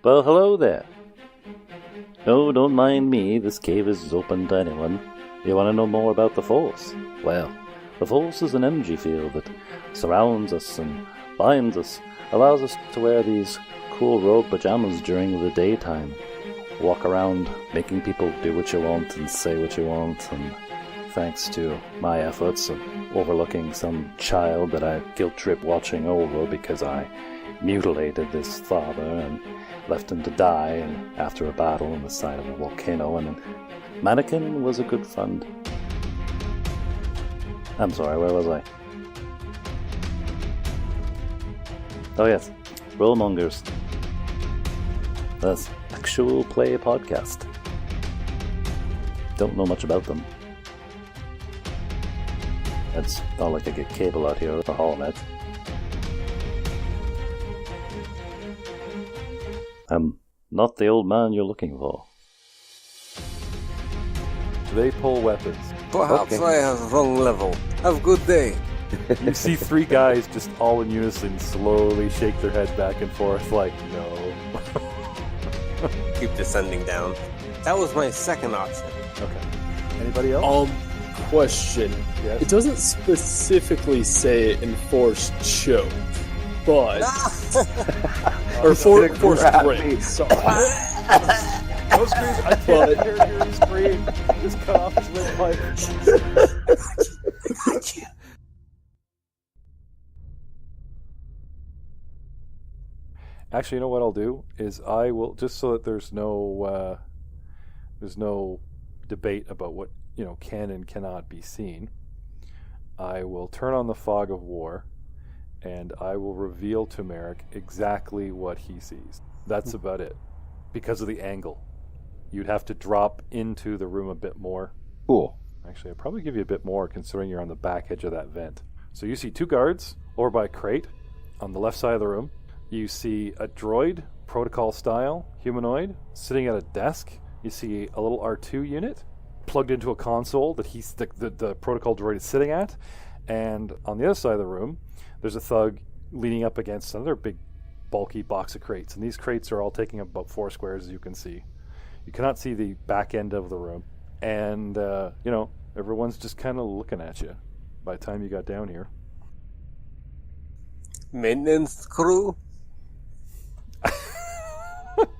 Well, hello there. No, don't mind me. This cave is open to anyone. You want to know more about the Force? Well, the Force is an energy field that surrounds us and binds us, allows us to wear these cool robe pajamas during the daytime. Walk around making people do what you want and say what you want, and thanks to my efforts of overlooking some child that I guilt-trip watching over because I mutilated this father and left him to die after a battle on the side of a volcano, and Mannequin was a good fund. I'm sorry, where was I? Oh yes, Mongers. That's actual play podcast. Don't know much about them. It's not like I get cable out here for HoloNet. I'm not the old man you're looking for. They pull weapons. Perhaps I have wrong level. Have a good day. You see three guys just all in unison slowly shake their head back and forth like, no. Keep descending down. That was my second option. Okay. Anybody else? Question. Yes? It doesn't specifically say enforced choke, but... or forced break. Sorry. No screams. I can't hear you scream. Just cut off his little pipe. I got you. Actually, you know what I'll do is I will, just so that there's no debate about what can and cannot be seen. I will turn on the fog of war, and I will reveal to Merrick exactly what he sees. That's about it, because of the angle. You'd have to drop into the room a bit more. Cool. Actually, I'll probably give you a bit more considering you're on the back edge of that vent. So you see two guards over by a crate on the left side of the room. You see a droid, protocol-style, humanoid, sitting at a desk. You see a little R2 unit plugged into a console that the protocol droid is sitting at. And on the other side of the room, there's a thug leaning up against another big, bulky box of crates. And these crates are all taking up about 4 squares, as you can see. You cannot see the back end of the room. And, everyone's just kind of looking at you by the time you got down here. Maintenance crew?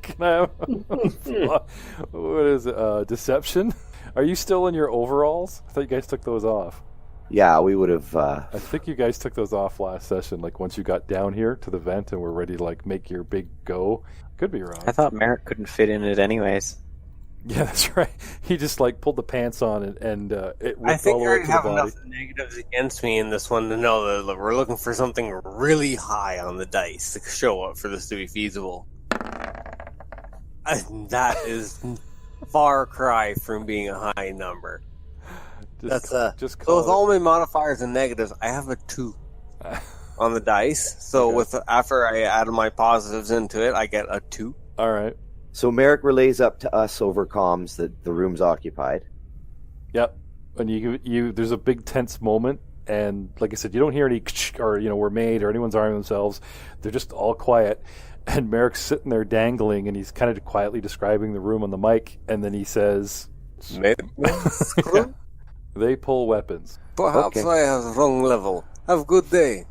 Can I have what is it? Deception? Are you still in your overalls? I thought you guys took those off. Yeah, we would have... I think you guys took those off last session, like once you got down here to the vent and were ready to make your big go. Could be wrong. I thought Merrick couldn't fit in it anyways. Yeah, that's right. He just pulled the pants on and it ripped I think all I over already to have the body. enough negatives against me in this one to know that we're looking for something really high on the dice to show up for this to be feasible. And that is far cry from being a high number. So with all my modifiers and negatives, I have a 2 on the dice. So Okay. after I add my positives into it, I get a 2. All right. So Merrick relays up to us over comms that the room's occupied. Yep. And you there's a big tense moment, and like I said, you don't hear any or we're made or anyone's arming themselves. They're just all quiet. And Merrick's sitting there dangling, and he's kind of quietly describing the room on the mic, and then he says, Maintenance crew? they pull weapons. Perhaps Okay. I have wrong level. Have a good day.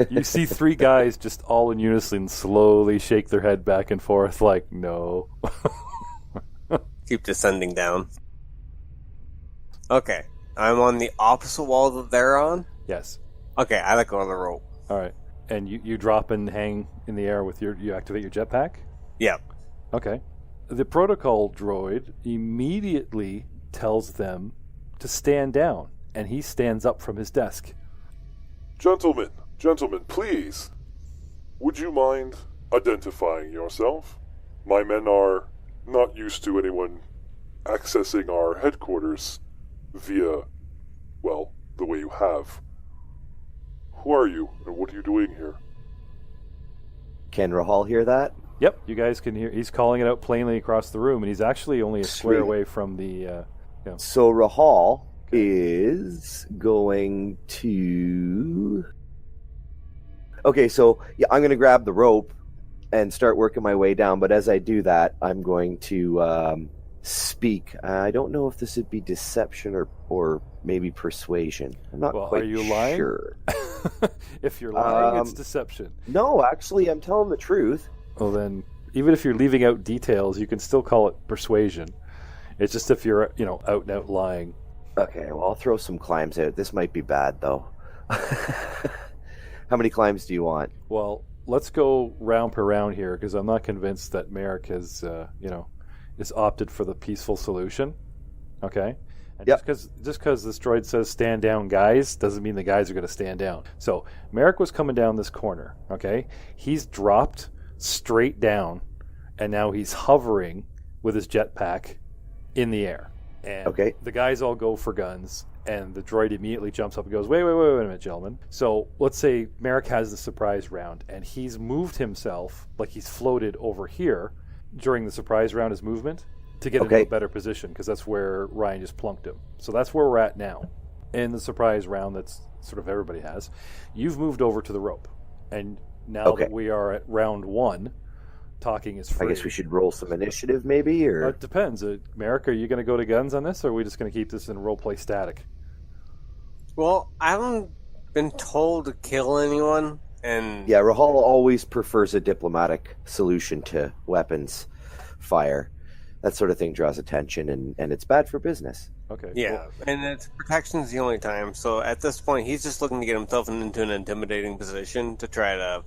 You see 3 guys just all in unison slowly shake their head back and forth like, no. Keep descending down. Okay, I'm on the opposite wall that they're on. Yes. Okay, I let go of the rope. All right. And you drop and hang in the air with you activate your jetpack? Yep. Okay. The protocol droid immediately tells them to stand down, and he stands up from his desk. Gentlemen, please. Would you mind identifying yourself? My men are not used to anyone accessing our headquarters via, well, the way you have. Who are you, and what are you doing here? Can Rahal hear that? Yep, you guys can hear. He's calling it out plainly across the room, and he's actually only a square Sweet. away from the... So Rahal is going to... Okay, so yeah, I'm going to grab the rope and start working my way down. But as I do that, I'm going to speak. I don't know if this would be deception or maybe persuasion. I'm not quite are you lying? sure. If you're lying, it's deception. No, actually, I'm telling the truth. Well, then, even if you're leaving out details, you can still call it persuasion. It's just if you're, out and out lying. Okay, well, I'll throw some climbs out. This might be bad, though. How many climbs do you want? Well, let's go round per round here, because I'm not convinced that Merrick has, is opted for the peaceful solution. Okay? And just because this droid says stand down, guys, doesn't mean the guys are going to stand down. So, Merrick was coming down this corner, okay? He's dropped straight down, and now he's hovering with his jetpack in the air. And the guys all go for guns, and the droid immediately jumps up and goes, wait a minute, gentlemen. So let's say Merrick has the surprise round, and he's moved himself, like he's floated over here during the surprise round, his movement, to get into a better position, because that's where Ryan just plunked him. So that's where we're at now. In the surprise round that's sort of everybody has, you've moved over to the rope. And now that we are at round 1, talking is free. I guess we should roll some initiative, maybe? Or it depends. Merrick, are you going to go to guns on this, or are we just going to keep this in roleplay static? Well, I haven't been told to kill anyone, and... Yeah, Rahal always prefers a diplomatic solution to weapons fire. That sort of thing draws attention, and it's bad for business. Okay. Yeah, cool. And it's protection's the only time. So at this point, he's just looking to get himself into an intimidating position to try to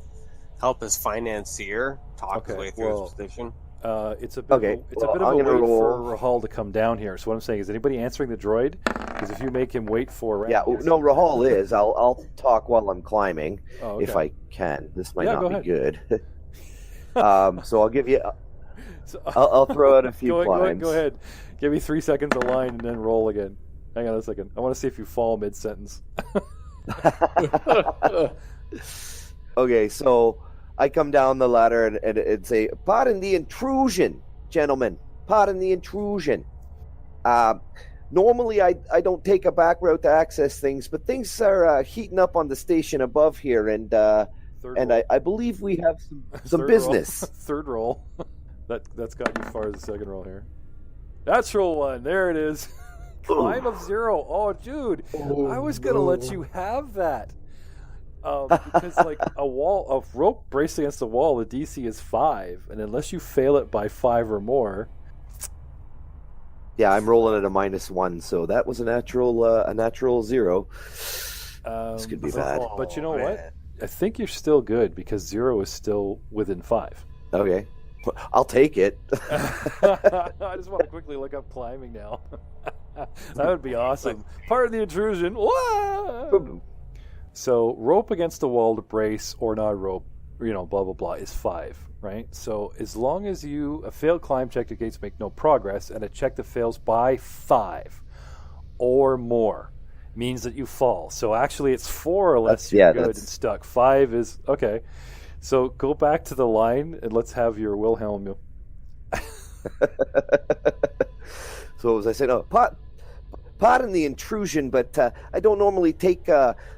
help his financier talk his way through his position. It's a bit of a wait for Rahal to come down here. So what I'm saying is, anybody answering the droid? Because if you make him wait for... Rahal is. I'll talk while I'm climbing, if I can. This might not be good. So I'll give you... I'll throw out a few climbs. Go ahead. Give me 3 seconds of line and then roll again. Hang on a second. I want to see if you fall mid-sentence. Okay, so I come down the ladder and say, pardon the intrusion, gentlemen. Pardon the intrusion. Normally, I don't take a back route to access things, but things are heating up on the station above here, and I believe we have some business. Third roll. That's got you as far as the second roll here. Natural 1. There it is. Climb of 0. Oh, dude. I was going to let you have that. Because, a rope braced against the wall, the DC is 5. And unless you fail it by 5 or more... Yeah, I'm rolling at a -1, so that was a natural 0. This could be bad. But you know what? I think you're still good, because 0 is still within 5. Okay. I'll take it. I just want to quickly look up climbing now. That would be awesome. Part of the intrusion. So rope against the wall to brace or not rope, blah, blah, blah, is 5, right? So as long as a failed climb check indicates make no progress, and a check that fails by 5 or more means that you fall. So actually it's 4 or less you're good and stuck. 5 is, okay. So go back to the line and let's have your Wilhelm. So as I said, pardon the intrusion, but I don't normally take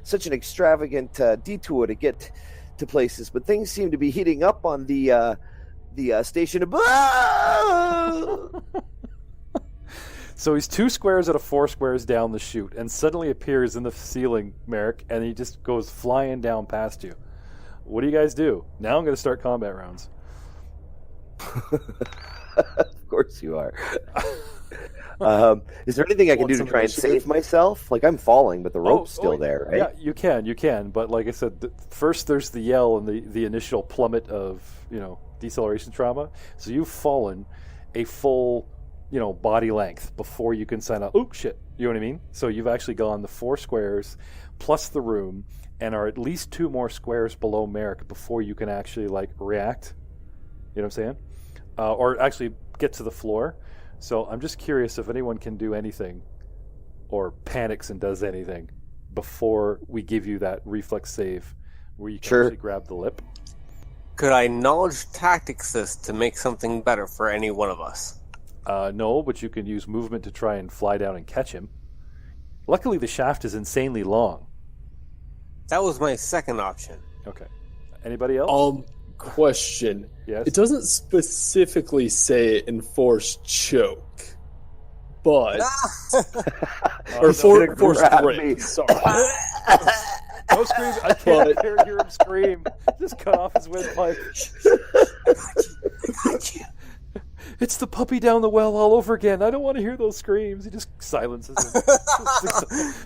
such an extravagant detour to get to places. But things seem to be heating up on the station above. So he's 2 squares out of 4 squares down the chute, and suddenly appears in the ceiling, Merrick, and he just goes flying down past you. What do you guys do? Now I'm going to start combat rounds. Of course you are. Is there anything I can do to try and save myself? I'm falling, but the rope's still there, right? Yeah, you can. But like I said, first there's the yell and the initial plummet of, deceleration trauma. So you've fallen a full, body length before you can sign up. Oh, shit. You know what I mean? So you've actually gone the 4 squares plus the room, and are at least 2 more squares below Merrick before you can actually react. You know what I'm saying? Or actually get to the floor. So I'm just curious if anyone can do anything, or panics and does anything, before we give you that reflex save where you can actually grab the lip. Could I knowledge tactics this to make something better for any one of us? No, but you can use movement to try and fly down and catch him. Luckily, the shaft is insanely long. That was my second option. Okay. Anybody else? question. Yes? It doesn't specifically say enforce choke, but or force grip. Sorry. No scream! I can't hear him scream. Just cut off his windpipe. It's the puppy down the well all over again. I don't want to hear those screams. He just silences him.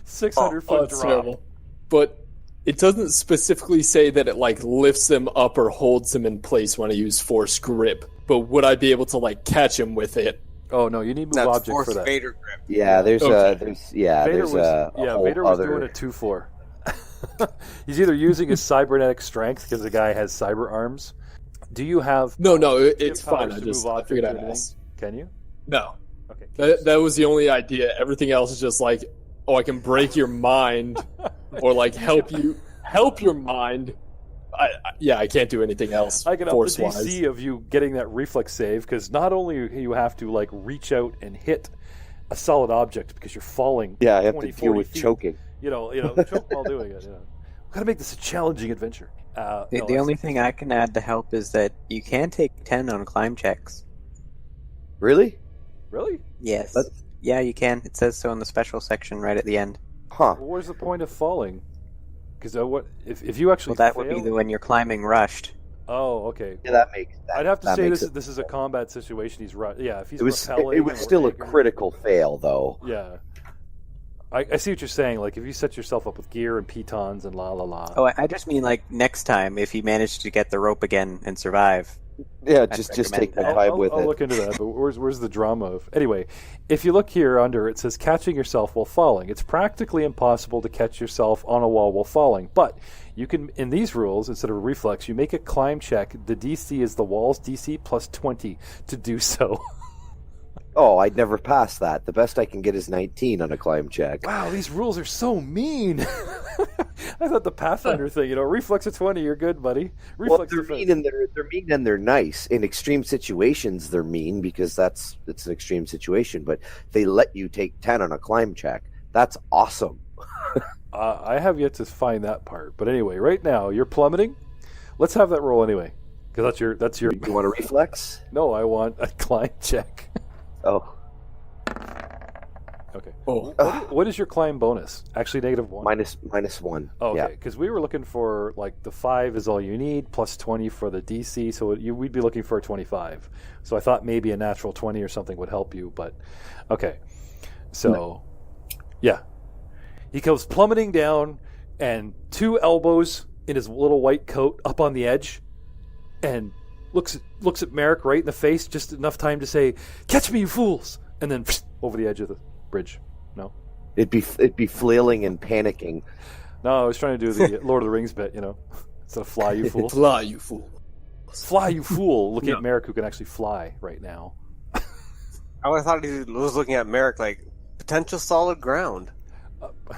600-foot drop. Terrible. But it doesn't specifically say that it like lifts them up or holds them in place when I use force grip. But would I be able to like catch him with it? Oh no, you need move That's object force for that. Vader grip. Yeah, there's Okay. Vader was doing a 2-4. He's either using his cybernetic strength because the guy has cyber arms. Do you have? No, it's fine. I figured I'd anything? ask. Can you? No. Okay. That was the only idea. Everything else is just like, oh, I can break your mind, or like help your mind. I can't do anything else. I can up the force-wise. DC of you getting that reflex save because not only you have to like reach out and hit a solid object because you're falling. Yeah, I have 20, to deal with feet. choking. You know, choke while doing it. We've got to make this a challenging adventure. The only thing I can add to help is that you can take 10 on climb checks. Really? Really? Yes. That's- Yeah, you can. It says so in the special section right at the end. Huh. Well, where's the point of falling? Because what if you actually? Well, that fail? would be when you're climbing rushed. Oh, okay. Yeah, that makes. I'd have to that say makes this is a combat situation. He's right. Yeah, if he's It was rappelling, still a or- critical fail, though. Yeah. I see what you're saying. Like, if you set yourself up with gear and pitons and la la la. Oh, I just mean like next time if you manage to get the rope again and survive. Yeah, I'd just recommend take the that. time with I'll it. look into that. But where's the drama of? Anyway, if you look here under, it says catching yourself while falling. It's practically impossible to catch yourself on a wall while falling, but you can. In these rules, instead of a reflex, you make a climb check. The DC is the wall's DC plus 20 to do so. Oh, I'd never pass that. The best I can get is 19 on a climb check. Wow, these rules are so mean. I thought the Pathfinder thing, reflex of 20, you're good, buddy. Well, Reflex they're defense. mean and they're mean and they're nice. In extreme situations, they're mean because it's an extreme situation. But they let you take 10 on a climb check. That's awesome. I have yet to find that part, but anyway, right now you're plummeting. Let's have that roll anyway, because that's your. You want a reflex? No, I want a climb check. Oh, Okay. Oh, What is your climb bonus? Actually, -1. minus 1. Oh, okay, Yeah. because we were looking for like the 5 is all you need plus 20 for the DC, so we'd be looking for a 25. So I thought maybe a natural 20 or something would help you, but okay. So, yeah, he goes plummeting down, and 2 elbows in his little white coat up on the edge, and looks at Merrick right in the face, just enough time to say, "Catch me, you fools!" and then over the edge of the bridge. No. It'd be flailing and panicking. No, I was trying to do the Lord of the Rings bit, Instead of fly, you fool. fly, you fool. Fly, you fool. Looking No. at Merrick, who can actually fly right now. I thought he was looking at Merrick like potential solid ground.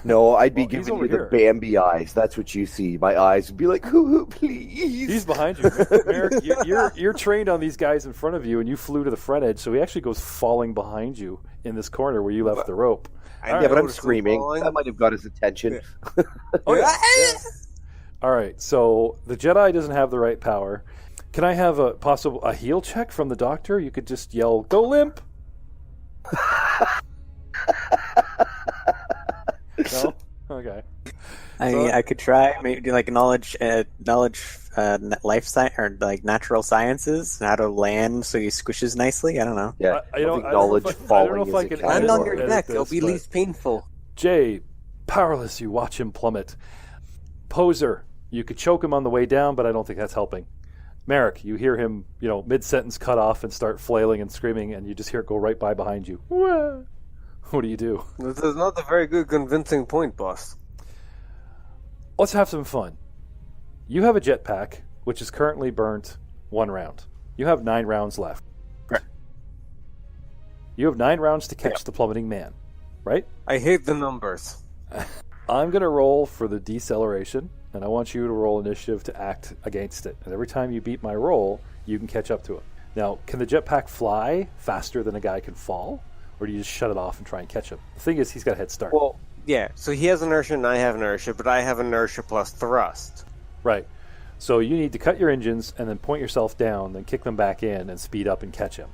No, I'd be Well, he's giving over you here. the Bambi eyes. That's what you see. My eyes would be like, "Ooh, please." He's behind you. Merrick, you're trained on these guys in front of you, and you flew to the front edge, so he actually goes falling behind you in this corner where you left the rope. Yeah, but I'm noticed him screaming. falling. That might have got his attention. Oh, yeah. All right, so the Jedi doesn't have the right power. Can I have a heal check from the doctor? You could just yell, "Go limp!" No? Okay. I could try maybe do like knowledge, life science or like natural sciences, how to land so he squishes nicely. I don't know. Yeah, I don't think know knowledge if I falling don't know if is I a can Land edit on or your edit neck. this, It'll be but- least painful. Jay, powerless, you watch him plummet. Pozer, you could choke him on the way down, but I don't think that's helping. Merrick, you hear him, mid-sentence cut off and start flailing and screaming, and you just hear it go right by behind you. Wah. What do you do? This is not a very good convincing point, boss. Let's have some fun. You have a jetpack, which is currently burnt 1 round. You have 9 rounds left. Right. You have 9 rounds to catch the plummeting man, right? I hate the numbers. I'm going to roll for the deceleration, and I want you to roll initiative to act against it. And every time you beat my roll, you can catch up to it. Now, can the jetpack fly faster than a guy can fall? Or do you just shut it off and try and catch him? The thing is, he's got a head start. Well, yeah. So he has inertia and I have inertia, but I have inertia plus thrust. Right. So you need to cut your engines and then point yourself down, then kick them back in and speed up and catch him.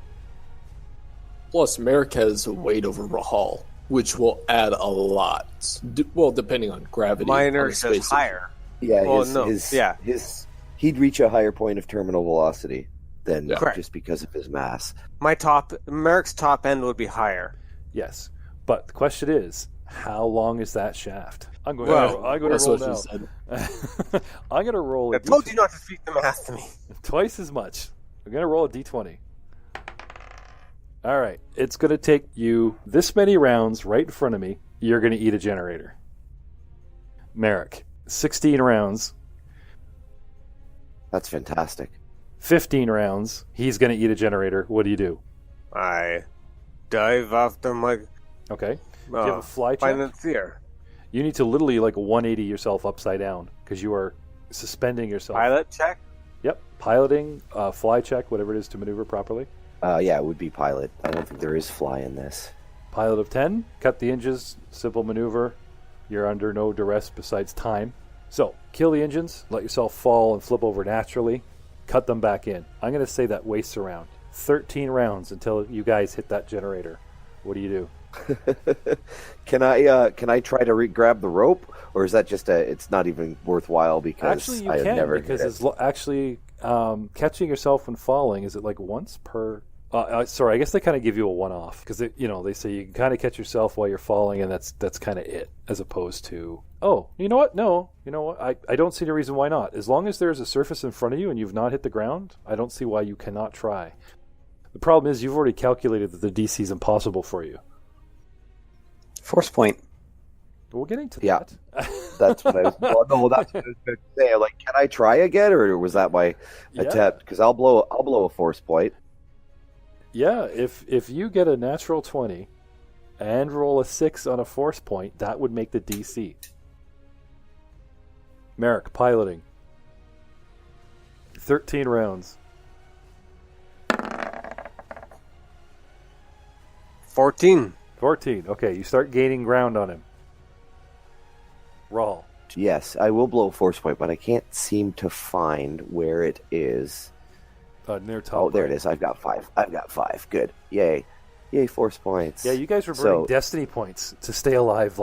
Plus, Merrick has weight over Rahal, which will add a lot. Well, depending on gravity. My inertia is higher. Yeah, he'd reach a higher point of terminal velocity than just because of his mass. Merrick's top end would be higher. Yes, but the question is, how long is that shaft? I'm going to roll now. I'm going to roll. I told you not to speak the math to me. Twice as much. I'm going to roll a d20. All right, it's going to take you this many rounds right in front of me. You're going to eat a generator. Merrick, 16 rounds. That's fantastic. 15 rounds. He's going to eat a generator. What do you do? I dive after my... Okay. Do you have a fly check? Financier. You need to literally 180 yourself upside down because you are suspending yourself. Pilot check? Yep. Piloting, fly check, whatever it is to maneuver properly. Yeah, it would be pilot. I don't think there is fly in this. Pilot of 10. Cut the engines. Simple maneuver. You're under no duress besides time. So, kill the engines. Let yourself fall and flip over naturally. Cut them back in. I'm going to say that wastes a round. 13 rounds until you guys hit that generator. What do you do? Can I try to grab the rope, or is that just it's not even worthwhile because actually you I've can never because it's actually catching yourself when falling. Is it once per? Sorry, I guess they kind of give you a one-off because they say you can kind of catch yourself while you're falling, and that's kind of it, as opposed to you know what? No, you know what? I don't see any reason why not. As long as there's a surface in front of you and you've not hit the ground, I don't see why you cannot try. The problem is you've already calculated that the DC is impossible for you. Force point. But we're getting to that. Yeah, that's what I was. Well, no, that's what I was going to say. Can I try again, or was that my attempt? Because I'll blow a force point. Yeah, if you get a natural 20 and roll a 6 on a force point, that would make the DC. Merrick, piloting. 13 rounds. 14. 14. Okay, you start gaining ground on him. Rawl. Yes, I will blow a force point, but I can't seem to find where it is. Near top. Oh, there it is. I've got 5. Good. Yay, force points. Yeah, you guys were burning destiny points to stay alive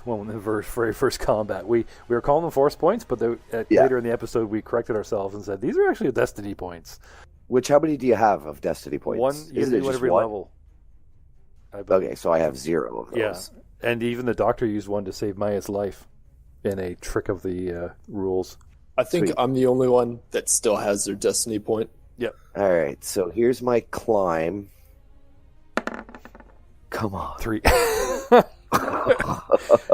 when the very first combat. We were calling them force points, but later in the episode we corrected ourselves and said these are actually destiny points. How many do you have of destiny points? One. You can do one every level. Okay, so I have 0 of those. Yeah, and even the doctor used one to save Maya's life in a trick of the rules. I think I'm the only one that still has their destiny point. Yep. All right, so here's my climb. Come on. 3.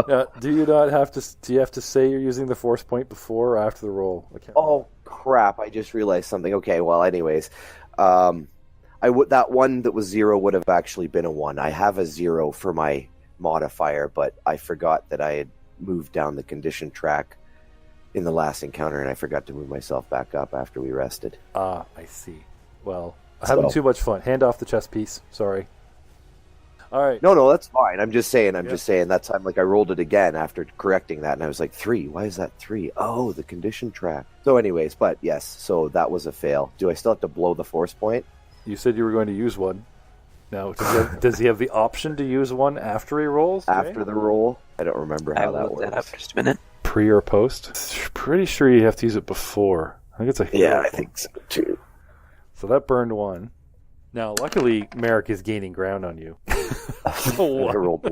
Now, do you have to say you're using the force point before or after the roll? Oh crap! I just realized something. Okay, well, anyways, that one that was 0 would have actually been a 1. I have a 0 for my modifier, but I forgot that I had moved down the condition track in the last encounter, and I forgot to move myself back up after we rested. I see. Well, having too much fun. Hand off the chess piece. Sorry. All right. No, that's fine. I'm just saying that time, I rolled it again after correcting that, and I was like, 3. Why is that 3? Oh, the condition track. So anyways, but yes, so that was a fail. Do I still have to blow the force point? You said you were going to use one. Now, does he have the option to use one after he rolls? After the roll? I don't remember how that works. That up just a minute. Pre or post? Pretty sure you have to use it before. I think it's a hero. Yeah, I think so too. So that burned 1. Now, luckily, Merrick is gaining ground on you. I rolled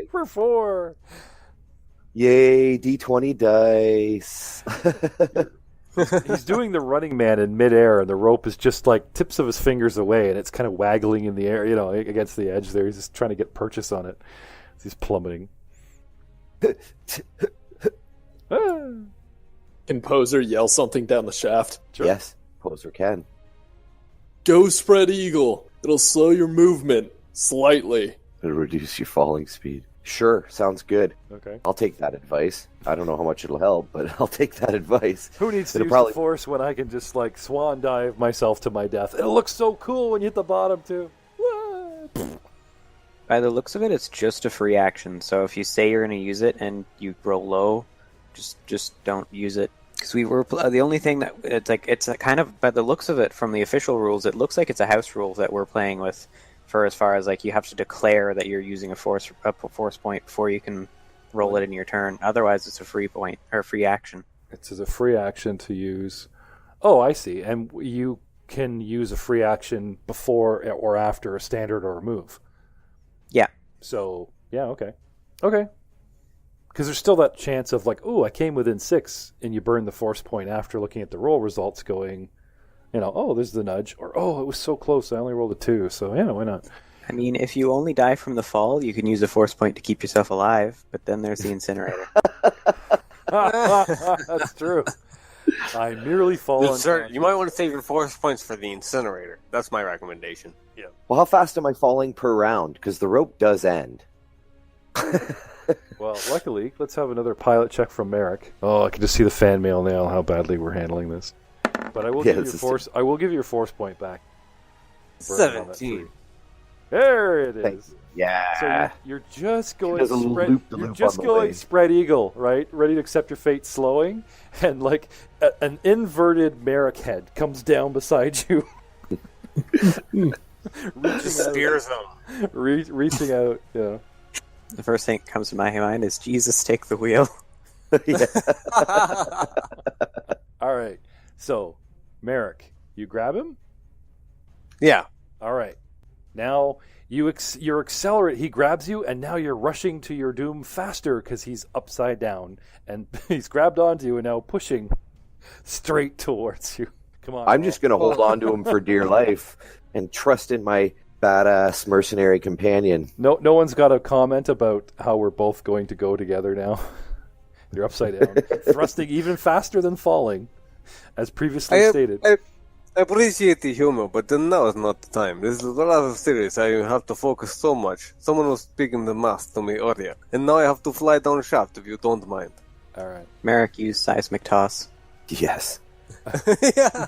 for 4. Yay, D20 dice. He's doing the running man in midair, and the rope is just tips of his fingers away, and it's kind of waggling in the air, against the edge there. He's just trying to get purchase on it. He's plummeting. Can Pozer yell something down the shaft? Sure. Yes, Pozer can. Go spread eagle. It'll slow your movement slightly. It'll reduce your falling speed. Sure, sounds good. Okay. I'll take that advice. I don't know how much it'll help, but I'll take that advice. Who needs to use the force when I can just swan dive myself to my death? It'll look so cool when you hit the bottom too. By the looks of it, it's just a free action. So if you say you're going to use it and you roll low, just don't use it. Because we were the only thing that it's a kind of, by the looks of it from the official rules, it looks like it's a house rule that we're playing with. For as far as like you have to declare that you're using a force point before you can roll it in your turn. Otherwise, it's a free point or free action. It's a free action to use. Oh, I see. And you can use a free action before or after a standard or a move. Yeah. So yeah, okay. Because there's still that chance of like, oh, I came within 6, and you burn the force point after looking at the roll results going, oh, there's the nudge, or oh, it was so close, I only rolled a 2, so yeah, why not? I mean, if you only die from the fall, you can use a force point to keep yourself alive, but then there's the incinerator. That's true. I merely fall on... You might want to save your force points for the incinerator. That's my recommendation. Yeah. Well, how fast am I falling per round? Because the rope does end. Well, luckily, let's have another pilot check from Merrick. Oh, I can just see the fan mail now, how badly we're handling this. But I will give you your force point back. 17. There it is. Yeah. So you're just going spread eagle, right? Ready to accept your fate, slowing, and like an inverted Merrick head comes down beside you. Spears him. Reaching out, yeah. The first thing that comes to my mind is Jesus, take the wheel. All right. So, Merrick, you grab him? Yeah. All right. Now, you're accelerate. He grabs you, and now you're rushing to your doom faster because he's upside down. And he's grabbed onto you and now pushing straight towards you. Come on. I'm just going to hold on to him for dear life and trust in my badass mercenary companion. No one's got a comment about how we're both going to go together now. You're upside down, thrusting even faster than falling, as previously stated. I appreciate the humor, but now is not the time. This is a lot of serious. I have to focus so much. Someone was speaking the math to me earlier, and now I have to fly down shaft if you don't mind. All right. Merrick used seismic toss. Yes. Yeah.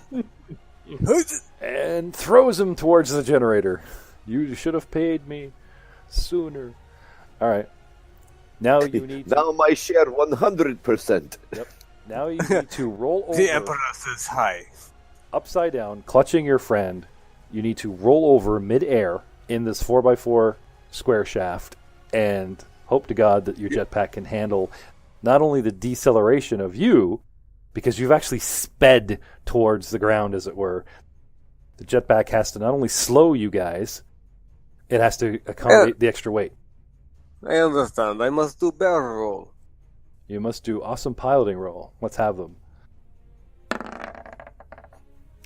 And throws him towards the generator. You should have paid me sooner. All right. Now you need to... Now my share 100%. Yep. Now you need to roll over. The Emperor says hi. Upside down, clutching your friend. You need to roll over mid-air in this 4x4 square shaft and hope to God that your jetpack can handle not only the deceleration of you, because you've actually sped towards the ground, as it were. The jetpack has to not only slow you guys, it has to accommodate the extra weight. I understand. I must do barrel roll. You must do awesome piloting roll. Let's have them.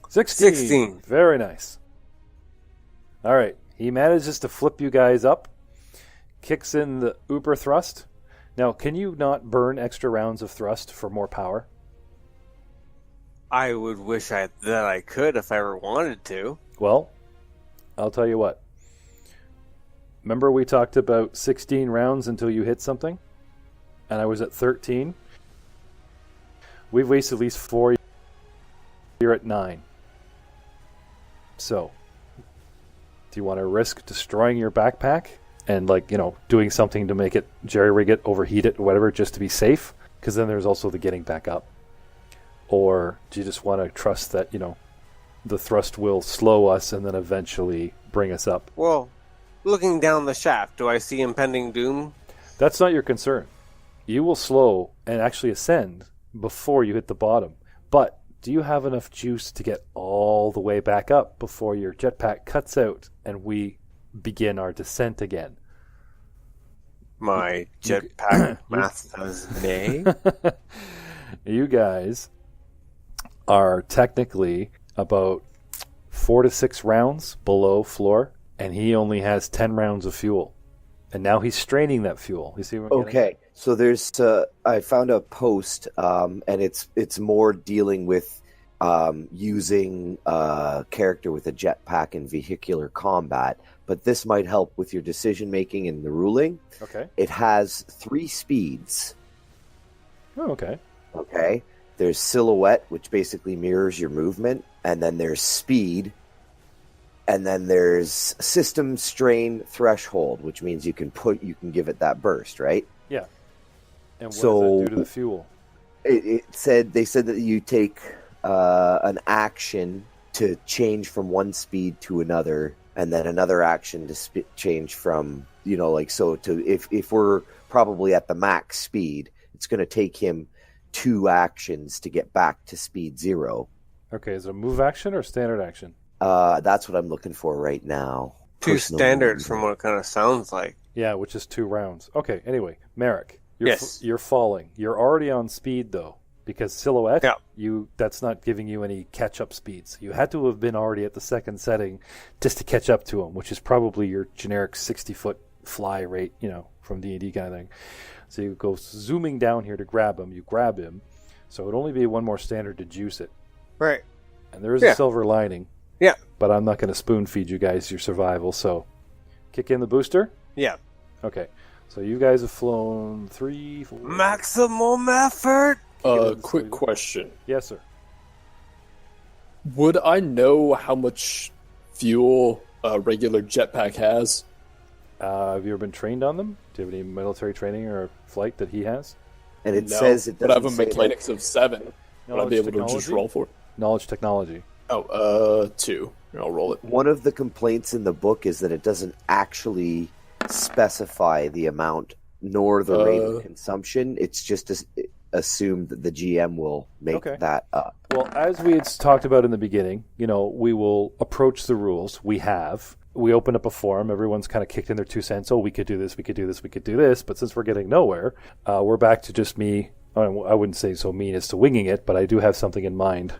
16. Very nice. All right. He manages to flip you guys up, kicks in the Uber thrust. Now, can you not burn extra rounds of thrust for more power? I would wish that I could if I ever wanted to. Well, I'll tell you what. Remember we talked about 16 rounds until you hit something? And I was at 13? We've wasted at least 4. You're at 9. So, do you want to risk destroying your backpack and, doing something to make it jerry-rig it, overheat it, or whatever, just to be safe? Because then there's also the getting back up. Or do you just want to trust that, the thrust will slow us and then eventually bring us up? Well, looking down the shaft, do I see impending doom? That's not your concern. You will slow and actually ascend before you hit the bottom. But do you have enough juice to get all the way back up before your jetpack cuts out and we begin our descent again? My jetpack math says nay. You guys are technically about 4 to 6 rounds below floor, and he only has 10 rounds of fuel. And now he's straining that fuel. You see what I'm getting at? So there's I found a post, and it's more dealing with using a character with a jetpack in vehicular combat, but this might help with your decision making and the ruling. Okay. It has 3 speeds. Oh, okay. Okay. There's silhouette, which basically mirrors your movement, and then there's speed, and then there's system strain threshold, which means you can give it that burst, right? Yeah. And what does that do to the fuel? They said that you take an action to change from one speed to another, and then another action to change from, if we're probably at the max speed, it's going to take him 2 actions to get back to speed 0. Okay, is it a move action or standard action? That's what I'm looking for right now. 2 standards from what it kind of sounds like. Yeah, which is 2 rounds. Okay, anyway, Merrick, you're falling. You're already on speed, though, because Silhouette, that's not giving you any catch-up speeds. You had to have been already at the second setting just to catch up to him, which is probably your generic 60-foot fly rate, from D&D kind of thing. So you go zooming down here to grab him. You grab him. So it would only be one more standard to juice it. Right. And there is a silver lining. Yeah. But I'm not going to spoon-feed you guys your survival, so kick in the booster? Yeah. Okay. So you guys have flown 3, 4... Maximum effort! Quick question. Yes, sir. Would I know how much fuel a regular jetpack has? Have you ever been trained on them? Do you have any military training or flight that he has? And it says it doesn't. But I have a mechanics of 7. Would I be able to just roll for it? Knowledge technology. 2. I'll roll it. One of the complaints in the book is that it doesn't actually specify the amount nor the rate of consumption. It's just assumed that the GM will make that up. Well, as we had talked about in the beginning, we will approach the rules. We open up a forum. Everyone's kind of kicked in their 2 cents. Oh, we could do this, we could do this, we could do this. But since we're getting nowhere, we're back to just me. I wouldn't say so mean as to winging it, but I do have something in mind.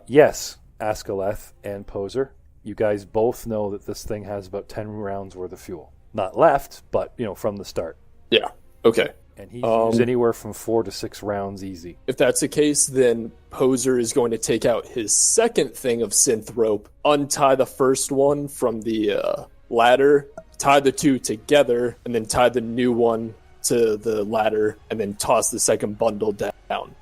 Yes, Askaleth and Pozer, you guys both know that this thing has about 10 rounds worth of fuel. Not left, but, from the start. Yeah, okay. And he used anywhere from 4 to 6 rounds easy. If that's the case, then Pozer is going to take out his second thing of synth rope, untie the first one from the ladder, tie the 2 together, and then tie the new one to the ladder, and then toss the second bundle down.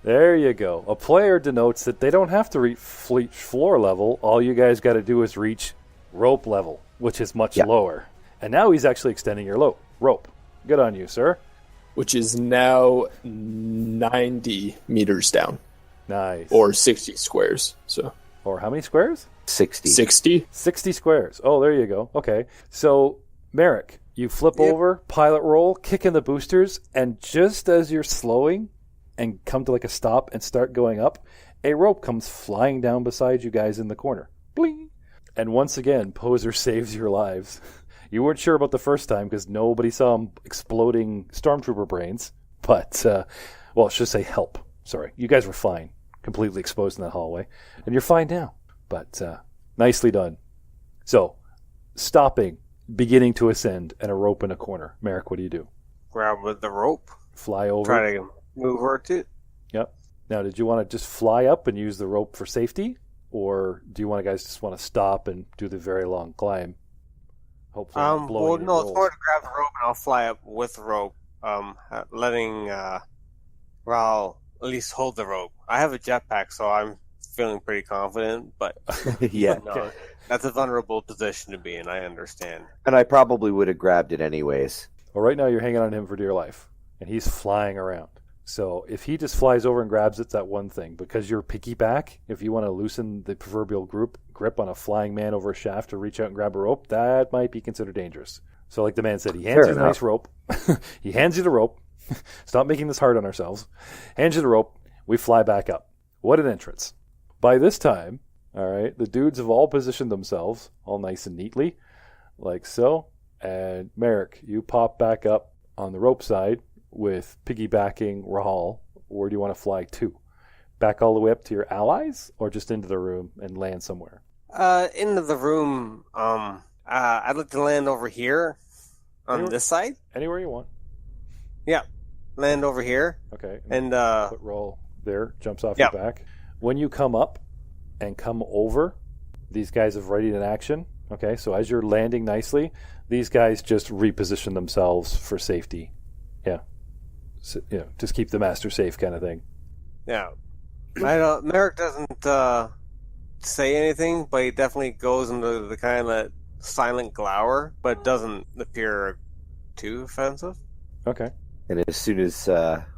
There you go. A player denotes that they don't have to reach floor level. All you guys got to do is reach rope level, which is much lower. And now he's actually extending your rope. Good on you, sir. Which is now 90 meters down. Nice. Or 60 squares. So. Or how many squares? 60. 60 squares. Oh, there you go. Okay. So, Merrick, you flip over, pilot roll, kick in the boosters, and just as you're slowing and come to like a stop and start going up, a rope comes flying down beside you guys in the corner. Bling! And once again, Pozer saves your lives. You weren't sure about the first time because nobody saw him exploding stormtrooper brains. But, I should say help. Sorry. You guys were fine. Completely exposed in that hallway. And you're fine now. But, nicely done. So, stopping, beginning to ascend, and a rope in a corner. Merrick, what do you do? Grab with the rope. Fly over. Try to move her to. Yep. Now, did you want to just fly up and use the rope for safety? Or do you guys just want to stop and do the very long climb? Hopefully it's more to grab the rope and I'll fly up with the rope, letting Raul at least hold the rope. I have a jetpack, so I'm feeling pretty confident, but that's a vulnerable position to be in, I understand. And I probably would have grabbed it anyways. Well, right now you're hanging on him for dear life, and he's flying around. So if he just flies over and grabs it, that's one thing. Because you're piggyback, if you want to loosen the proverbial grip on a flying man over a shaft to reach out and grab a rope, that might be considered dangerous. So like the man said, he hands you the nice rope. He hands you the rope. Stop making this hard on ourselves. Hands you the rope. We fly back up. What an entrance. By this time, all right, the dudes have all positioned themselves all nice and neatly, like so. And Merrick, you pop back up on the rope side with piggybacking Rahal. Where do you want to fly to? Back all the way up to your allies, or just into the room and land somewhere? Into the room. I'd like to land over here on this side. Anywhere you want. Yeah, land over here. Okay. And put roll there, jumps off your back. When you come up and come over, these guys have readied an action. Okay, so as you're landing nicely, these guys just reposition themselves for safety. Yeah. So, just keep the master safe kind of thing. Yeah. Merrick doesn't say anything, but he definitely goes into the kind of silent glower, but doesn't appear too offensive. Okay. And as soon as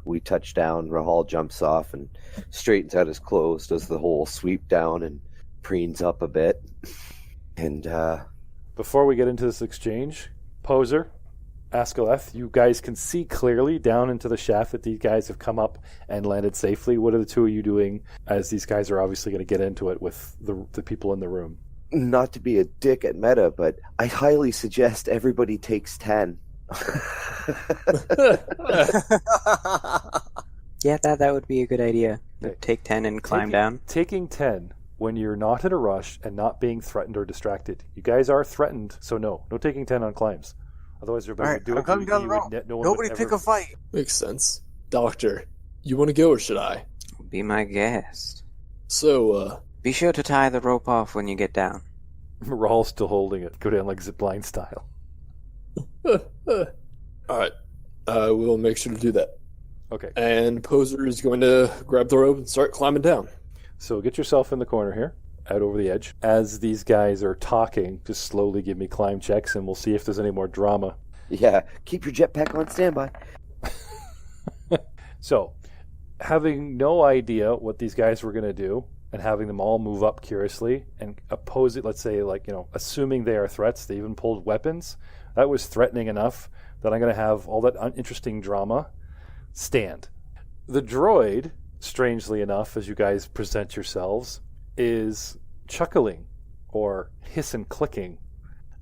we touch down, Rahal jumps off and straightens out his clothes, does the whole sweep down and preens up a bit. And before we get into this exchange, Pozer, Askaleth, you guys can see clearly down into the shaft that these guys have come up and landed safely. What are the two of you doing as these guys are obviously going to get into it with the people in the room? not to be a dick at meta, but I highly suggest everybody takes 10. Yeah, that would be a good idea. Okay. Take 10 and climb down. Taking 10 when you're not in a rush and not being threatened or distracted. You guys are threatened, so no taking 10 on climbs. Otherwise, everybody would do it. Coming down the road. Nobody pick a fight. Makes sense. Doctor, you want to go or should I? Be my guest. So, Be sure to tie the rope off when you get down. Rahal's still holding it. Go down like zipline style. Alright. We'll make sure to do that. Okay. And Pozer is going to grab the rope and start climbing down. So get yourself in the corner here, out over the edge. As these guys are talking, just slowly give me climb checks and we'll see if there's any more drama. Yeah, keep your jetpack on standby. So, having no idea what these guys were going to do, and having them all move up curiously and oppose it, let's say, assuming they are threats, they even pulled weapons, that was threatening enough that I'm going to have all that uninteresting drama stand. The droid, strangely enough, as you guys present yourselves, is chuckling or hiss and clicking.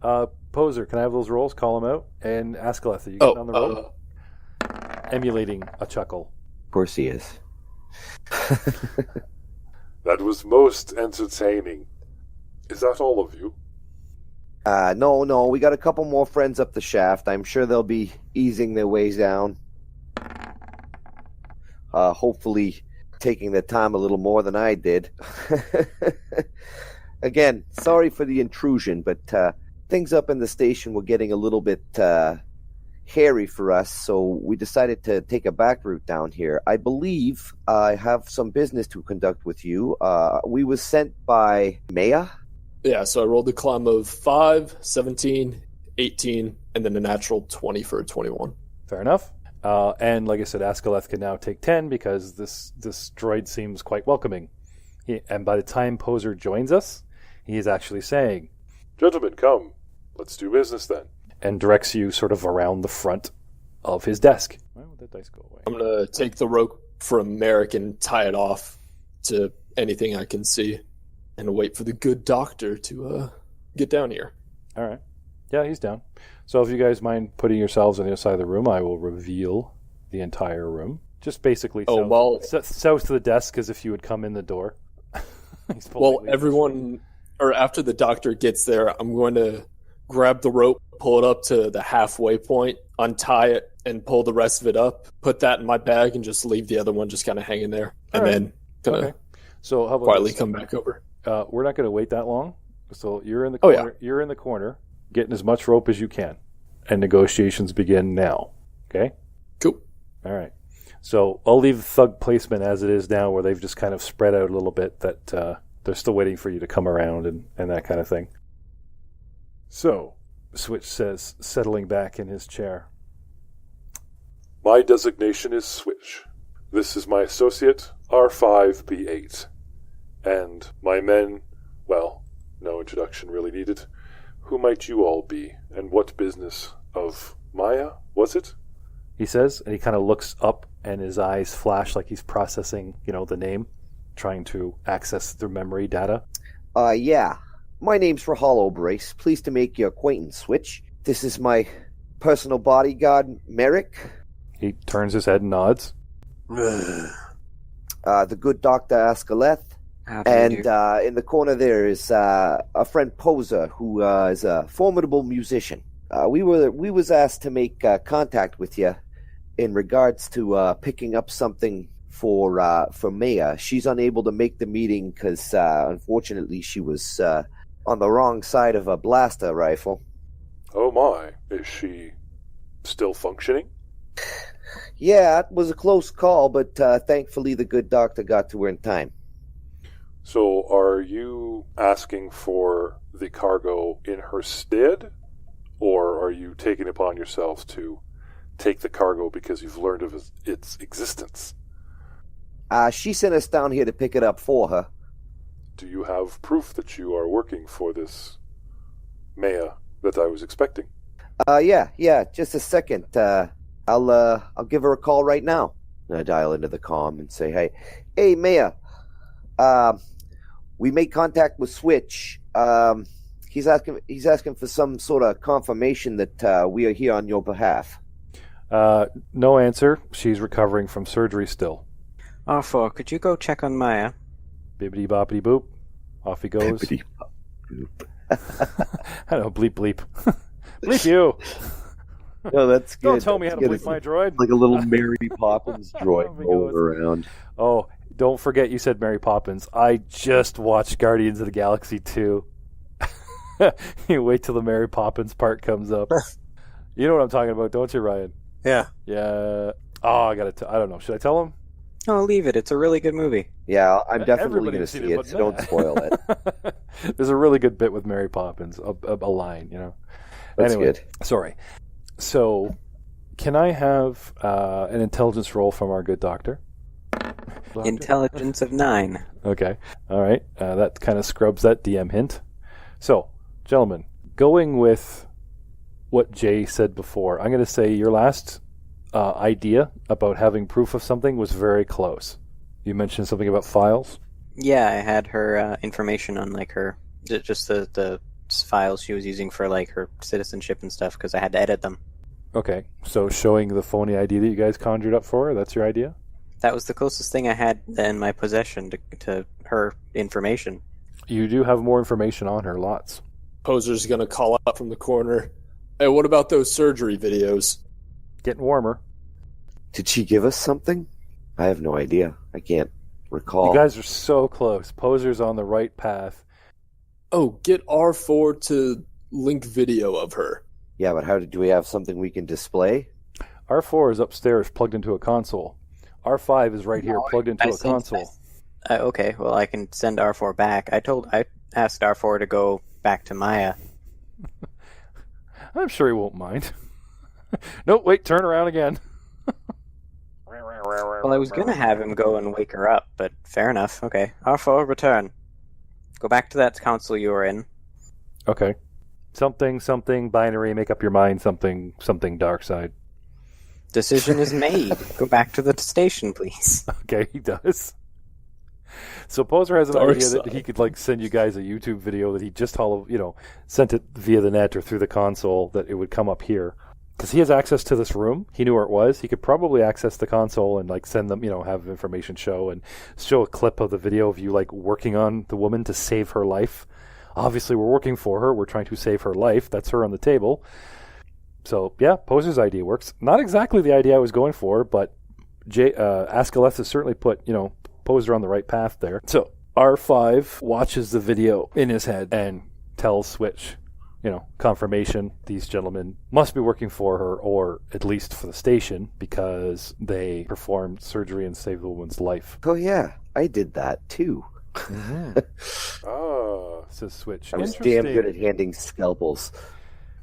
Pozer, can I have those rolls? Call them out. And Askaleth, are you getting on the roll? Emulating a chuckle. Of course he is. That was most entertaining. Is that all of you? No, we got a couple more friends up the shaft. I'm sure they'll be easing their ways down. Hopefully taking their time a little more than I did. Again, sorry for the intrusion, but things up in the station were getting a little bit hairy for us, so we decided to take a back route down here. I believe I have some business to conduct with you. We was sent by Maya. Yeah, so I rolled a climb of 5, 17, 18, and then a natural 20 for a 21. Fair enough. And like I said, Askaleth can now take 10 because this droid seems quite welcoming. And by the time Pozer joins us, he is actually saying, Gentlemen, come. Let's do business then. And directs you sort of around the front of his desk. Why would that dice go away? I'm going to take the rope from Merrick and tie it off to anything I can see and wait for the good doctor to get down here. All right. Yeah, he's down. So if you guys mind putting yourselves on the other side of the room, I will reveal the entire room. Just basically south to the desk as if you would come in the door. After the doctor gets there, I'm going to grab the rope, pull it up to the halfway point, untie it, and pull the rest of it up, put that in my bag, and just leave the other one just kind of hanging there. Then so how about quietly come back over. We're not going to wait that long. So you're in the corner. Oh, yeah. You're in the corner, getting as much rope as you can, and negotiations begin now. Okay. Cool. All right. So I'll leave thug placement as it is now, where they've just kind of spread out a little bit. That they're still waiting for you to come around and that kind of thing. So, Switch says, settling back in his chair. My designation is Switch. This is my associate, R5B8. And my men, well, no introduction really needed. Who might you all be, and what business of Maya was it? He says, and he kind of looks up, and his eyes flash like he's processing, the name, trying to access their memory data. Yeah. My name's Rahal Obrace. Pleased to make your acquaintance, Switch. This is my personal bodyguard, Merrick. He turns his head and nods. The good Dr. Askaleth. And in the corner there is a friend Pozer, who is a formidable musician. We was asked to make contact with you in regards to picking up something for Maya. She's unable to make the meeting because unfortunately she was on the wrong side of a blaster rifle. Oh my, is she still functioning? Yeah, it was a close call, but thankfully the good doctor got to her in time. So are you asking for the cargo in her stead, or are you taking it upon yourselves to take the cargo because you've learned of its existence. She sent us down here to pick it up for her. Do you have proof that you are working for this Maya that I was expecting? Yeah, just a second. I'll give her a call right now. And I dial into the comm and say, hey, Maya, we made contact with Switch. He's asking for some sort of confirmation that we are here on your behalf. No answer. She's recovering from surgery still. R4, could you go check on Maya? Bibbidi boppity boop. Off he goes. I know, bleep bleep. Bleep you. No, that's good. Don't tell me how to bleep my droid. Like a little Mary Poppins droid rolling around. Oh, don't forget you said Mary Poppins. I just watched Guardians of the Galaxy 2. You wait till the Mary Poppins part comes up. You know what I'm talking about, don't you, Ryan? Yeah. Yeah. Oh, I don't know. Should I tell him? Oh, leave it. It's a really good movie. Yeah, I'm definitely going to Everybody's see seen it, but so don't spoil it. There's a really good bit with Mary Poppins, a line, you know. That's anyway, good. Sorry. So, can I have an intelligence roll from our good doctor? Intelligence of 9. Okay. All right. That kind of scrubs that DM hint. So, gentlemen, going with what Jay said before, I'm going to say your last idea about having proof of something was very close. You mentioned something about files? Yeah, I had her information on like her, just the files she was using for like her citizenship and stuff because I had to edit them. Okay, so showing the phony ID that you guys conjured up for her, that's your idea? That was the closest thing I had in my possession to her information. You do have more information on her, lots. Pozer's going to call out from the corner. Hey, what about those surgery videos? Getting warmer. Did she give us something? I have no idea. I can't recall. You guys are so close. Pozer's on the right path. Oh, get R4 to link video of her. Yeah, but do we have something we can display? R4 is upstairs plugged into a console. R5 is right here plugged into a console. Okay, well I can send R4 back. I asked R4 to go back to Maya. I'm sure he won't mind. Nope, wait, turn around again. Well, I was going to have him go and wake her up, but fair enough. Okay, R4, return. Go back to that console you were in. Okay. Something, binary, make up your mind, something, dark side. Decision is made. Go back to the station, please. Okay, he does. So Pozer has an Dark idea that side. he could send you guys a YouTube video that he just sent it via the net or through the console, that it would come up here. Because he has access to this room. He knew where it was. He could probably access the console and send them, have information show a clip of the video of you working on the woman to save her life. Obviously, we're working for her. We're trying to save her life. That's her on the table. So, yeah, Pozer's idea works. Not exactly the idea I was going for, but Askaleth has certainly put, Pozer on the right path there. So, R5 watches the video in his head and tells Switch, confirmation, these gentlemen must be working for her, or at least for the station, because they performed surgery and saved the woman's life. Oh, yeah, I did that, too. Says Switch. I was damn good at handing scalpels.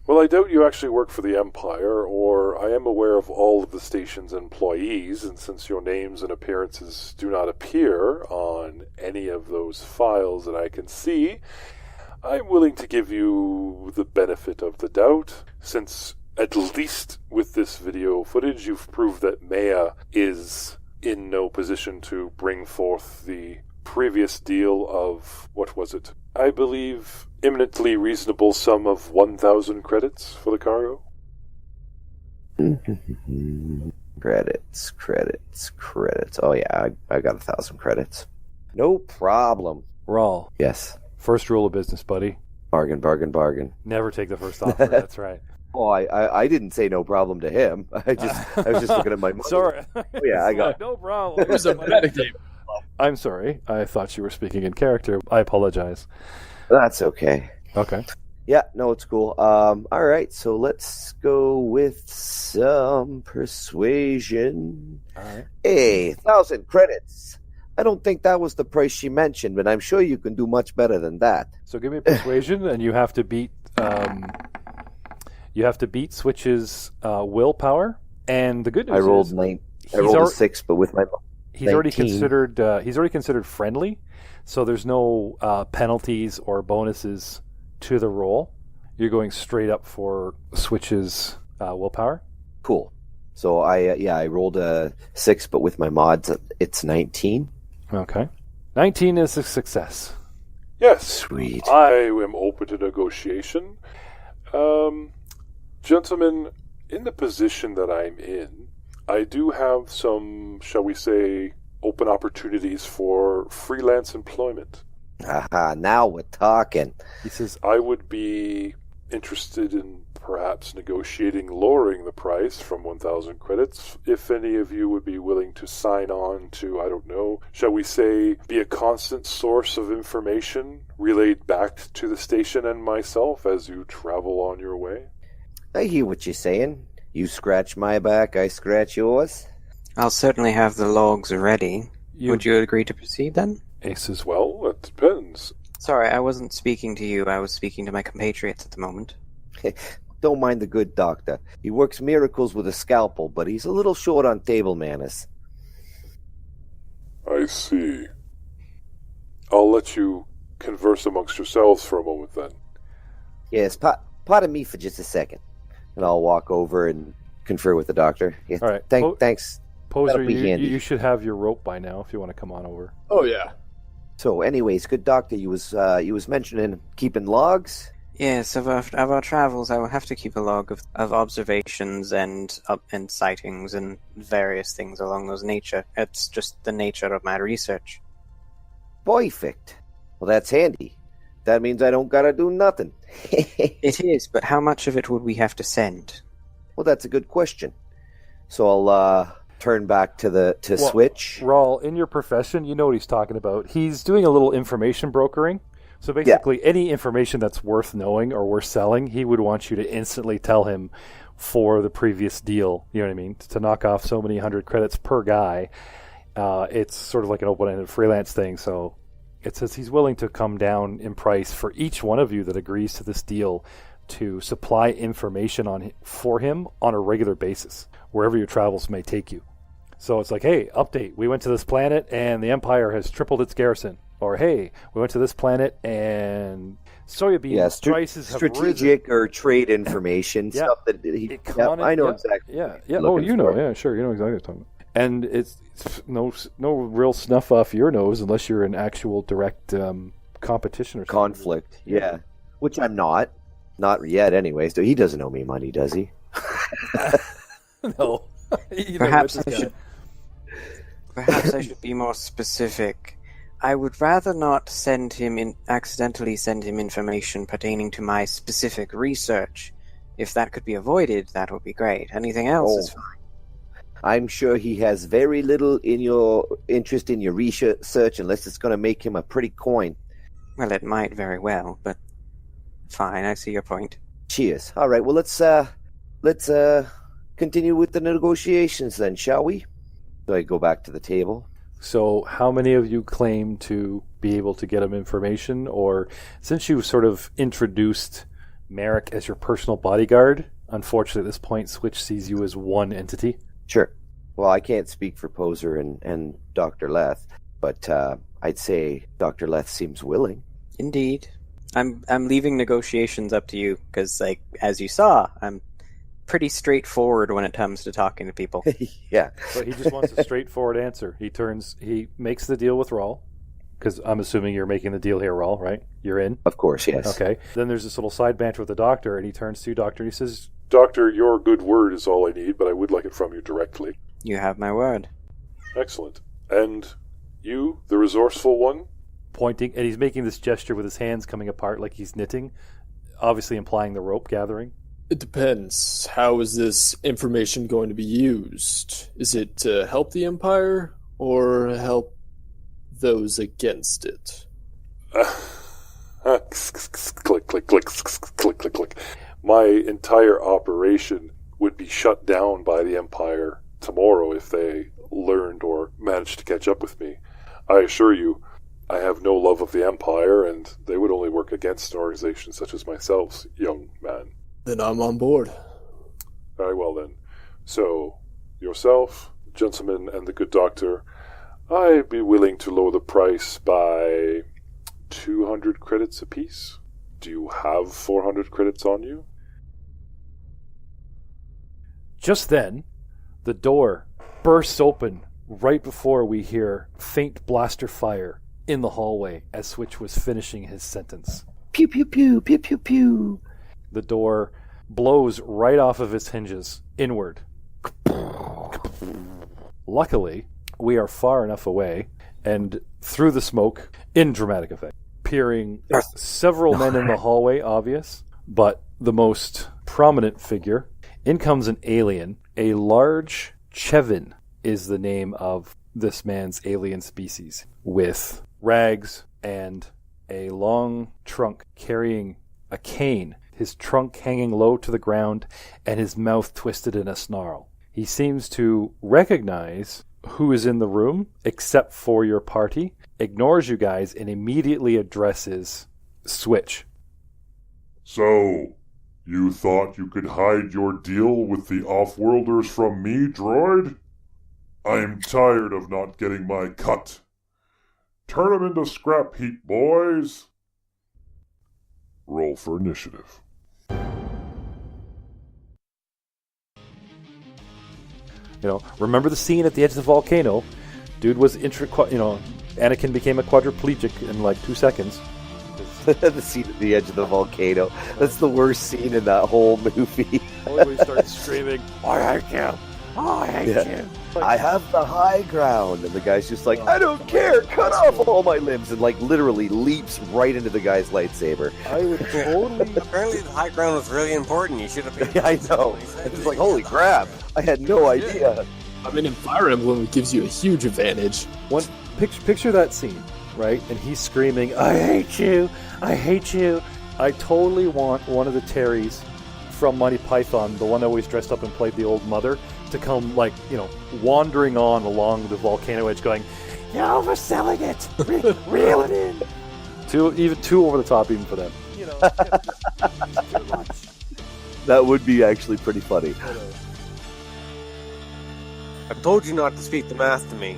Well, I doubt you actually work for the Empire, or I am aware of all of the station's employees, and since your names and appearances do not appear on any of those files that I can see, I'm willing to give you the benefit of the doubt, since at least with this video footage you've proved that Maya is in no position to bring forth the previous deal of, what was it? I believe eminently reasonable sum of 1,000 credits for the cargo. Credits. Oh yeah, I got 1,000 credits. No problem. Rawl. Yes. First rule of business, buddy. Bargain. Never take the first offer. That's right. Oh, I didn't say no problem to him. I was just looking at my money. Sorry. Oh, yeah, I got no problem. It was a metagame. I'm sorry. I thought you were speaking in character. I apologize. That's okay. Okay. Yeah, no, it's cool. All right, so let's go with some persuasion. All right. Hey, 1,000 credits. I don't think that was the price she mentioned, but I'm sure you can do much better than that. So give me a persuasion, and you have to beat Switch's willpower And the good news I rolled is I rolled a 6, but with my he's already 19. he's already considered friendly, so there's no penalties or bonuses to the roll. You're going straight up for Switch's willpower. Cool. So I rolled a 6, but with my mods, it's 19. Okay. 19 is a success. Yes. Sweet. I am open to negotiation. Gentlemen, in the position that I'm in, I do have some, shall we say, open opportunities for freelance employment. Aha, now we're talking. He says, I would be interested in perhaps negotiating lowering the price from 1,000 credits if any of you would be willing to sign on to, I don't know, shall we say, be a constant source of information relayed back to the station and myself as you travel on your way. I hear what you're saying. You scratch my back, I scratch yours. I'll certainly have the logs ready. Would you agree to proceed then? Ace as well, that depends. Sorry, I wasn't speaking to you. I was speaking to my compatriots at the moment. Don't mind the good doctor. He works miracles with a scalpel, but he's a little short on table manners. I see. I'll let you converse amongst yourselves for a moment then. Yes, pardon me for just a second. And I'll walk over and confer with the doctor. Yeah, all right. Thanks. Pozer, That'll be handy. you should have your rope by now if you want to come on over. Oh, yeah. So anyways, good doctor, you was mentioning keeping logs? Yes, of our travels, I will have to keep a log of observations and sightings and various things along those nature. It's just the nature of my research. Perfect. Well, that's handy. That means I don't gotta do nothing. It is, but how much of it would we have to send? Well, that's a good question. So I'll turn back to Switch. Raul, in your profession, you know what he's talking about. He's doing a little information brokering. So basically, any information that's worth knowing or worth selling, he would want you to instantly tell him for the previous deal. You know what I mean? To knock off so many 100 credits per guy. It's sort of like an open-ended freelance thing. So it says he's willing to come down in price for each one of you that agrees to this deal to supply information for him on a regular basis, wherever your travels may take you. So it's like, hey, update. We went to this planet and the Empire has tripled its garrison. Or, hey, we went to this planet and soybean prices have strategic risen. or trade information, stuff that he... I know exactly. Yeah. Oh, you know. Yeah, sure. You know exactly what I'm talking about. And it's no real snuff off your nose unless you're in actual direct competition or something. Conflict, yeah. Which I'm not. Not yet, anyway. So he doesn't owe me money, does he? No. Perhaps I should be more specific. I would rather not accidentally send him information pertaining to my specific research. If that could be avoided, that would be great. Anything else is fine. I'm sure he has very little interest in your research unless it's going to make him a pretty coin. Well, it might very well, but fine, I see your point. Cheers. All right, well, let's continue with the negotiations then, shall we? So I go back to the table. So how many of you claim to be able to get him information? Or since you've sort of introduced Merrick as your personal bodyguard, unfortunately at this point Switch sees you as one entity. Sure. Well, I can't speak for Pozer and Dr. Leth, but I'd say Dr. Leth seems willing. Indeed. I'm leaving negotiations up to you, because, like, as you saw, I'm pretty straightforward when it comes to talking to people. Yeah. But he just wants a straightforward answer. He makes the deal with Raul, because I'm assuming you're making the deal here, Raul, right? You're in? Of course, yes. Okay. Then there's this little side banter with the doctor, and he turns to you, Doctor, and he says, Doctor, your good word is all I need, but I would like it from you directly. You have my word. Excellent. And you, the resourceful one? Pointing, and he's making this gesture with his hands coming apart like he's knitting, obviously implying the rope gathering. It depends. How is this information going to be used? Is it to help the Empire or help those against it? Click, click, click, click, click, click. My entire operation would be shut down by the Empire tomorrow if they learned or managed to catch up with me. I assure you, I have no love of the Empire, and they would only work against an organization such as myself, young man. Then I'm on board. Very well then. So, yourself, gentlemen, and the good doctor, I'd be willing to lower the price by 200 credits apiece. Do you have 400 credits on you? Just then, the door bursts open right before we hear faint blaster fire in the hallway as Switch was finishing his sentence. Pew, pew, pew, pew, pew, pew. The door blows right off of its hinges inward. Luckily, we are far enough away, and through the smoke, in dramatic effect, appearing several men in the hallway, obvious, but the most prominent figure, in comes an alien. A large Chevin is the name of this man's alien species, with rags and a long trunk carrying a cane, his trunk hanging low to the ground and his mouth twisted in a snarl. He seems to recognize who is in the room, except for your party, ignores you guys, and immediately addresses Switch. So, you thought you could hide your deal with the off-worlders from me, droid? I am tired of not getting my cut. Turn 'em into scrap heap, boys. Roll for initiative. Remember the scene at the edge of the volcano? Dude was Anakin became a quadriplegic in like 2 seconds. The scene at the edge of the volcano. That's the worst scene in that whole movie. Always starts screaming, "I hate you! I hate you!" I have the high ground, and the guy's just like, I don't care, cut off all my limbs, and like literally leaps right into the guy's lightsaber. I would totally. Apparently, the high ground was really important. You should have been. Yeah, I know. It's like, holy crap! I had no idea. I mean, in Fire Emblem, it gives you a huge advantage. Picture that scene, right? And he's screaming, "I hate you! I hate you!" I totally want one of the Terrys from Monty Python, the one that always dressed up and played the old mother, to come, wandering on along the volcano edge going, "You're overselling it! Reel it in!" Too over the top even for them. Too much. That would be actually pretty funny. I told you not to speak the math to me.